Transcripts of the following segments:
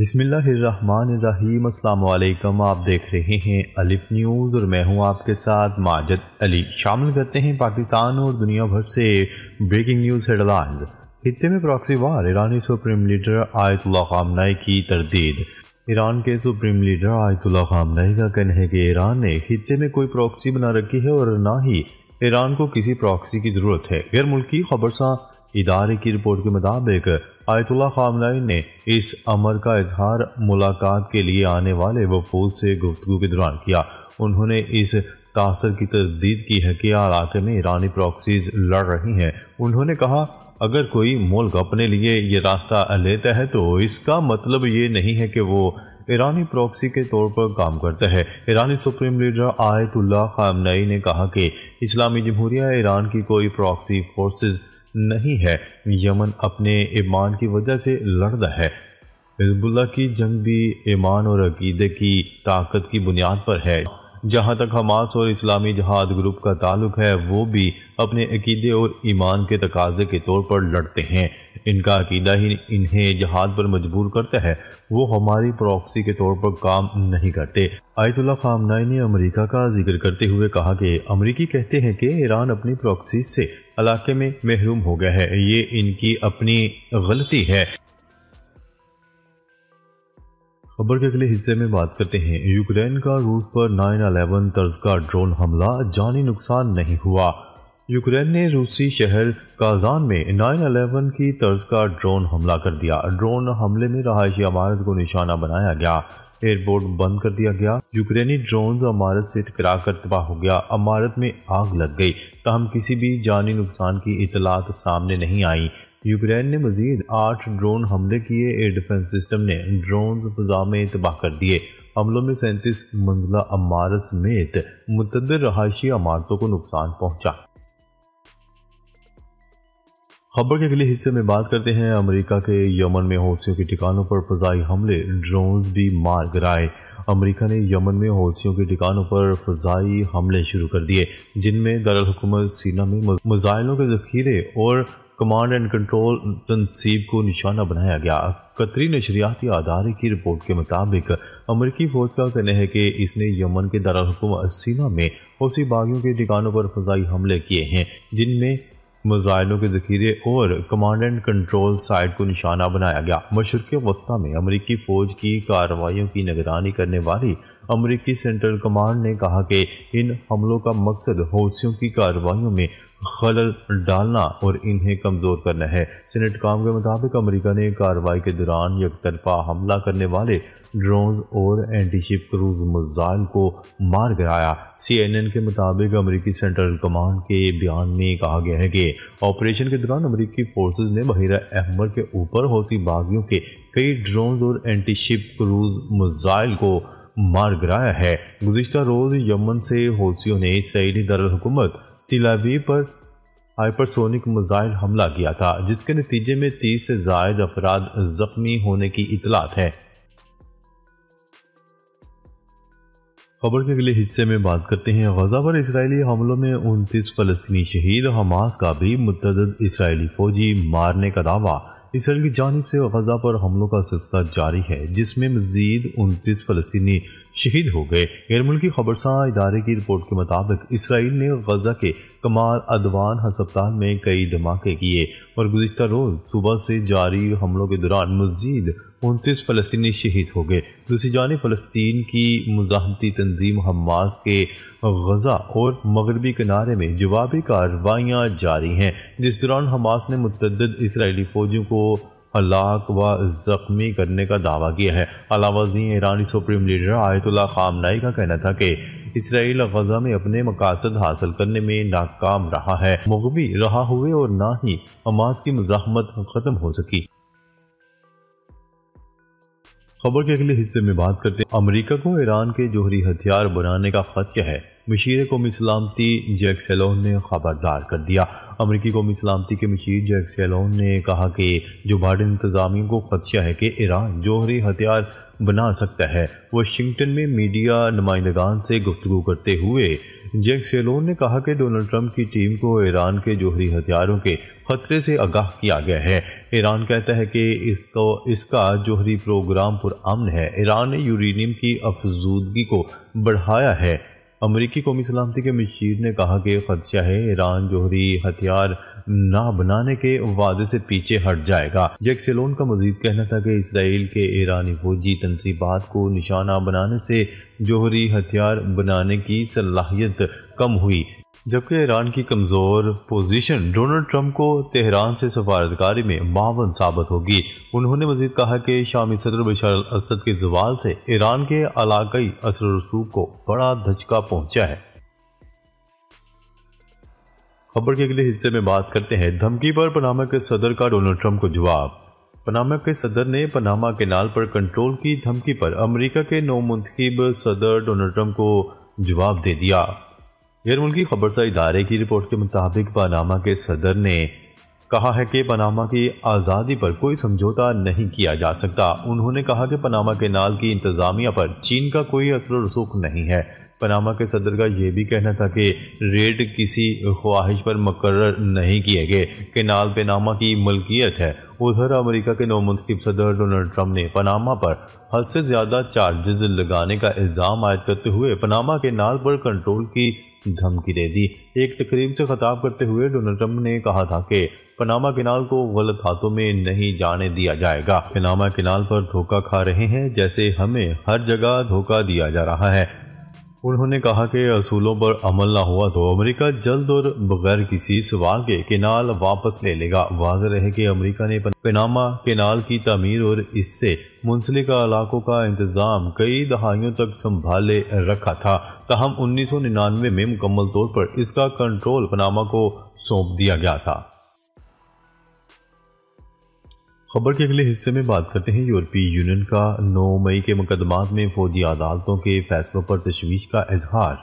بسم اللہ الرحمن الرحیم۔ السلام علیکم، آپ دیکھ رہے ہیں الف نیوز اور میں ہوں آپ کے ساتھ ماجد علی۔ شامل کرتے ہیں پاکستان اور دنیا بھر سے بریکنگ نیوز ہیڈ لائنز۔ خطے میں پراکسی وار، ایرانی سپریم لیڈر آیت اللہ خامنئی کی تردید۔ ایران کے سپریم لیڈر آیت اللہ خامنئی کا کہنا ہے کہ ایران نے خطے میں کوئی پراکسی بنا رکھی ہے اور نہ ہی ایران کو کسی پراکسی کی ضرورت ہے۔ غیر ملکی خبرساں ادارے کی رپورٹ کے مطابق آیت اللہ خامنئی نے اس امر کا اظہار ملاقات کے لیے آنے والے وفود سے گفتگو کے دوران کیا۔ انہوں نے اس تاثر کی تردید کی ہے کہ علاقے میں ایرانی پراکسیز لڑ رہی ہیں۔ انہوں نے کہا اگر کوئی ملک اپنے لیے یہ راستہ لیتا ہے تو اس کا مطلب یہ نہیں ہے کہ وہ ایرانی پراکسی کے طور پر کام کرتا ہے۔ ایرانی سپریم لیڈر آیت اللہ خامنئی نے کہا کہ اسلامی جمہوریہ ایران کی کوئی پراکسی فورسز نہیں ہے، یمن اپنے ایمان کی وجہ سے لڑتا ہے۔ حزب اللہ کی جنگ بھی ایمان اور عقیدے کی طاقت کی بنیاد پر ہے۔ جہاں تک حماس اور اسلامی جہاد گروپ کا تعلق ہے، وہ بھی اپنے عقیدے اور ایمان کے تقاضے کے طور پر لڑتے ہیں۔ ان کا عقیدہ ہی انہیں جہاد پر مجبور کرتا ہے، وہ ہماری پراکسی کے طور پر کام نہیں کرتے۔ آیت اللہ خامنئی نے امریکہ کا ذکر کرتے ہوئے کہا کہ امریکی کہتے ہیں کہ ایران اپنی پراکسی سے علاقے میں محروم ہو گیا ہے، یہ ان کی اپنی غلطی ہے۔ خبر کے اگلے حصے میں بات کرتے ہیں۔ یوکرین کا روس پر 9/11 طرز کا ڈرون حملہ، جانی نقصان نہیں ہوا۔ یوکرین نے روسی شہر کازان میں 9/11 کی طرز کا ڈرون حملہ کر دیا۔ ڈرون حملے میں رہائشی عمارت کو نشانہ بنایا گیا، ایئرپورٹ بند کر دیا گیا۔ یوکرینی ڈرونز عمارت سے ٹکرا کر تباہ ہو گیا، عمارت میں آگ لگ گئی، تاہم کسی بھی جانی نقصان کی اطلاعات سامنے نہیں آئیں۔ یوکرین نے مزید 8 ڈرون حملے کیے۔ ایئر ڈیفنس سسٹم نے ڈرونز فضا میں تباہ کر دیے۔ حملوں میں 37 منزلہ عمارت سمیت متعدد رہائشی عمارتوں کو نقصان پہنچا۔ خبر کے اگلے حصے میں بات کرتے ہیں۔ امریکہ کے یمن میں حوثیوں کے ٹھکانوں پر فضائی حملے، ڈرونز بھی مار گرائے۔ امریکہ نے یمن میں حوثیوں کے ٹھکانوں پر فضائی حملے شروع کر دیے، جن میں دارالحکومت سینا میں میزائلوں کے ذخیرے اور کمانڈ اینڈ کنٹرول تنصیب کو نشانہ بنایا گیا۔ قطری نشریاتی ادارے کی رپورٹ کے مطابق امریکی فوج کا کہنا ہے کہ اس نے یمن کے دارالحکومت سینا میں حوثی باغیوں کے ٹھکانوں پر فضائی حملے کیے ہیں، جن میں میزائلوں کے ذخیرے اور کمانڈ اینڈ کنٹرول سائٹ کو نشانہ بنایا گیا۔ مشرق وسطیٰ میں امریکی فوج کی کارروائیوں کی نگرانی کرنے والی امریکی سینٹرل کمانڈ نے کہا کہ ان حملوں کا مقصد حوثیوں کی کارروائیوں میں خلل ڈالنا اور انہیں کمزور کرنا ہے۔ سینٹ کام کے مطابق امریکہ نے کارروائی کے دوران یک طرفہ حملہ کرنے والے ڈرونز اور اینٹی شپ کروز میزائل کو مار گرایا۔ CNN کے مطابق امریکی سینٹرل کمانڈ کے بیان میں کہا گیا ہے کہ آپریشن کے دوران امریکی فورسز نے بحیرہ احمر کے اوپر حوثی باغیوں کے کئی ڈرونز اور اینٹی شپ کروز میزائل کو مار گرایا ہے۔ گزشتہ روز یمن سے حوثیوں نے اسرائیلی دارالحکومت تل ابیب پر ہائپرسونک میزائل حملہ کیا تھا، جس کے نتیجے میں 30 سے زائد افراد زخمی ہونے کی اطلاعات ہے۔ خبر کے اگلے حصے میں بات کرتے ہیں۔ غزہ پر اسرائیلی حملوں میں 29 فلسطینی شہید، حماس کا بھی متعدد اسرائیلی فوجی مارنے کا دعویٰ۔ اسرائیل کی جانب سے غزہ پر حملوں کا سلسلہ جاری ہے، جس میں مزید 29 فلسطینی شہید ہو گئے۔ غیر ملکی خبرساں ادارے کی رپورٹ کے مطابق اسرائیل نے غزہ کے کمال ادوان ہسپتال میں کئی دھماکے کیے اور گزشتہ روز صبح سے جاری حملوں کے دوران مزید 29 فلسطینی شہید ہو گئے۔ دوسری جانب فلسطین کی مزاحمتی تنظیم حماس کے غزہ اور مغربی کنارے میں جوابی کارروائیاں جاری ہیں، جس دوران حماس نے متعدد اسرائیلی فوجیوں کو ہلاک و زخمی کرنے کا دعویٰ کیا ہے۔ علاوہ ازیں ایرانی سپریم لیڈر آیت اللہ خامنئی کا کہنا تھا کہ اسرائیل غزہ میں اپنے مقاصد حاصل کرنے میں ناکام رہا ہے، مغوی رہا ہوئے اور نہ ہی حماس کی مزاحمت ختم ہو سکی۔ خبر کے اگلے حصے میں بات کرتے ہیں۔ امریکہ کو ایران کے جوہری ہتھیار بنانے کا خدشہ ہے، مشیر قومی سلامتی جیک سیلون نے خبردار کر دیا۔ امریکی قومی سلامتی کے مشیر جیک سیلون نے کہا کہ جو بائیڈن انتظامیہ کو خدشہ ہے کہ ایران جوہری ہتھیار بنا سکتا ہے۔ واشنگٹن میں میڈیا نمائندگان سے گفتگو کرتے ہوئے جیک سیلون نے کہا کہ ڈونلڈ ٹرمپ کی ٹیم کو ایران کے جوہری ہتھیاروں کے خطرے سے آگاہ کیا گیا ہے۔ ایران کہتا ہے کہ اس کا جوہری پروگرام پرامن ہے۔ ایران نے یورینیم کی افزودگی کو بڑھایا ہے۔ امریکی قومی سلامتی کے مشیر نے کہا کہ خدشہ ہے ایران جوہری ہتھیار نہ بنانے کے وعدے سے پیچھے ہٹ جائے گا۔ جیک سیلون کا مزید کہنا تھا کہ اسرائیل کے ایرانی فوجی تنصیبات کو نشانہ بنانے سے جوہری ہتھیار بنانے کی صلاحیت کم ہوئی، جبکہ ایران کی کمزور پوزیشن ڈونلڈ ٹرمپ کو تہران سے سفارتکاری میں معاون ثابت ہوگی۔ انہوں نے مزید کہا کہ شامی صدر بشار الاسد کے زوال سے ایران کے علاقائی اثر و رسوخ کو بڑا دھچکا پہنچا ہے۔ خبر کے اگلے حصے میں بات کرتے ہیں دھمکی پر پاناما کے صدر کا ڈونلڈ ٹرمپ کو جواب۔ پاناما کے صدر نے پاناما کینال پر کنٹرول کی دھمکی پر امریکہ کے نو منتخب صدر ڈونلڈ ٹرمپ کو جواب دے دیا۔ غیر ملکی خبرساز ادارے کی رپورٹ کے مطابق پاناما کے صدر نے کہا ہے کہ پاناما کی آزادی پر کوئی سمجھوتا نہیں کیا جا سکتا۔ انہوں نے کہا کہ پاناما کینال کی انتظامیہ پر چین کا کوئی اثر و رسوخ نہیں ہے۔ پاناما کے صدر کا یہ بھی کہنا تھا کہ ریٹ کسی خواہش پر مقرر نہیں کیے گئے، کینال پاناما کی ملکیت ہے۔ ادھر امریکہ کے نو منتخب صدر ڈونلڈ ٹرمپ نے پاناما پر حد سے زیادہ چارجز لگانے کا الزام عائد کرتے ہوئے پاناما کینال پر کنٹرول کی دھمکی دے دی۔ ایک تقریب سے خطاب کرتے ہوئے ڈونلڈ ٹرمپ نے کہا تھا کہ پاناما کینال کو غلط ہاتھوں میں نہیں جانے دیا جائے گا۔ پاناما کینال پر دھوکہ کھا رہے ہیں جیسے ہمیں ہر جگہ دھوکہ دیا جا رہا ہے۔ انہوں نے کہا کہ اصولوں پر عمل نہ ہوا تو امریکہ جلد اور بغیر کسی سوال کے کینال واپس لے لے گا۔ واضح رہے کہ امریکہ نے پاناما کینال کی تعمیر اور اس سے منسلک علاقوں کا انتظام کئی دہائیوں تک سنبھالے رکھا تھا، تاہم 1999 میں مکمل طور پر اس کا کنٹرول پاناما کو سونپ دیا گیا تھا۔ خبر کے اگلے حصے میں بات کرتے ہیں یورپی یونین کا 9 مئی کے مقدمات میں فوجی عدالتوں کے فیصلوں پر تشویش کا اظہار۔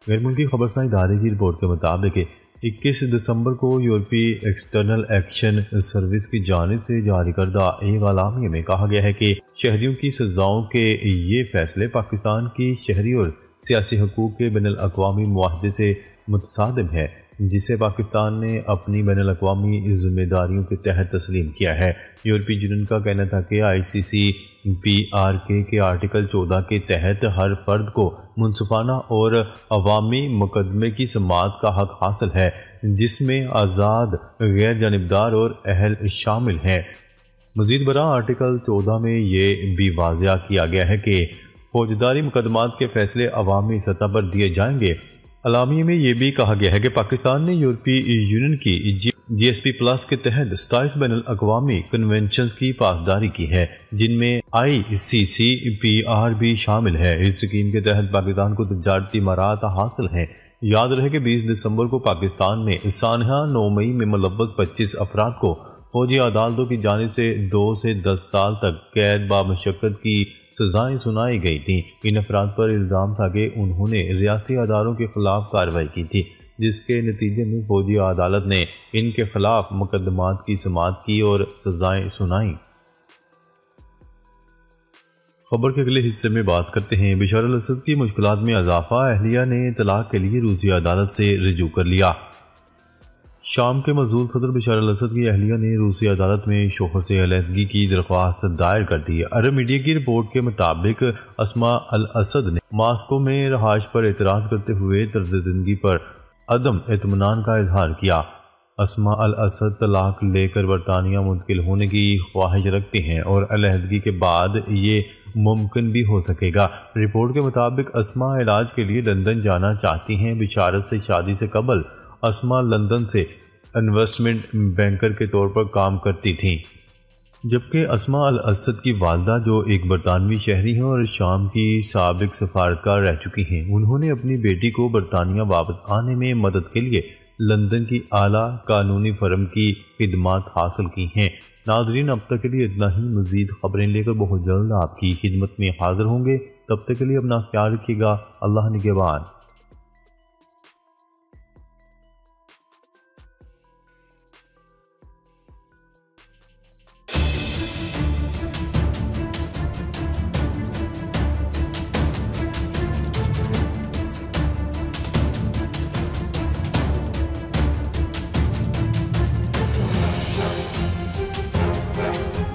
غیر ملکی خبرساز ادارے کی رپورٹ کے مطابق 21 دسمبر کو یورپی ایکسٹرنل ایکشن سروس کی جانب سے جاری کردہ ایک اعلامیہ میں کہا گیا ہے کہ شہریوں کی سزاؤں کے یہ فیصلے پاکستان کی شہری اور سیاسی حقوق کے بین الاقوامی معاہدے سے متصادم ہے، جسے پاکستان نے اپنی بین الاقوامی ذمہ داریوں کے تحت تسلیم کیا ہے۔ یورپی یونین کا کہنا تھا کہ ICCPRK کے آرٹیکل 14 کے تحت ہر فرد کو منصفانہ اور عوامی مقدمے کی سماعت کا حق حاصل ہے، جس میں آزاد، غیر جانبدار اور اہل شامل ہیں۔ مزید برآں آرٹیکل 14 میں یہ بھی واضح کیا گیا ہے کہ فوجداری مقدمات کے فیصلے عوامی سطح پر دیے جائیں گے۔ اعلامیہ میں یہ بھی کہا گیا ہے کہ پاکستان نے یورپی یونین کی GSP+ کے تحت 27 بین الاقوامی کنونشنز کی پاسداری کی ہے، جن میں ICCPR بھی شامل ہے۔ اس سکیم کے تحت پاکستان کو تجارتی مراحت حاصل ہیں۔ یاد رہے کہ 20 دسمبر کو پاکستان میں سانحہ 9 مئی میں ملوث 25 افراد کو فوجی عدالتوں کی جانب سے 2 سے 10 سال تک قید بامشقت کی سزائیں سنائی گئی تھیں۔ ان افراد پر الزام تھا کہ انہوں نے ریاستی اداروں کے خلاف کارروائی کی تھی، جس کے نتیجے میں فوجی عدالت نے ان کے خلاف مقدمات کی سماعت کی اور سزائیں سنائیں۔ خبر کے اگلے حصے میں بات کرتے ہیں بشار الاسد کی مشکلات میں اضافہ، اہلیہ نے طلاق کے لیے روسی عدالت سے رجوع کر لیا۔ شام کے مظلوم صدر بشار الاسد کی اہلیہ نے روسی عدالت میں شوہر سے علیحدگی کی درخواست دائر کر دی۔ عرب میڈیا کی رپورٹ کے مطابق اسماء الاسد نے ماسکو میں رہائش پر اعتراض کرتے ہوئے طرز زندگی پر عدم اطمینان کا اظہار کیا۔ اسماء الاسد طلاق لے کر برطانیہ منتقل ہونے کی خواہش رکھتی ہیں اور علیحدگی کے بعد یہ ممکن بھی ہو سکے گا۔ رپورٹ کے مطابق اسماء علاج کے لیے لندن جانا چاہتی ہیں۔ بشارت سے شادی سے قبل اسماء لندن سے انویسٹمنٹ بینکر کے طور پر کام کرتی تھیں، جبکہ اسماء الاسد کی والدہ جو ایک برطانوی شہری ہیں اور شام کی سابق سفارتکار رہ چکی ہیں، انہوں نے اپنی بیٹی کو برطانیہ واپس آنے میں مدد کے لیے لندن کی اعلیٰ قانونی فرم کی خدمات حاصل کی ہیں۔ ناظرین، اب تک کے لیے اتنا ہی۔ مزید خبریں لے کر بہت جلد آپ کی خدمت میں حاضر ہوں گے۔ تب تک کے لیے اپنا خیال رکھیے گا۔ اللہ نگہبان۔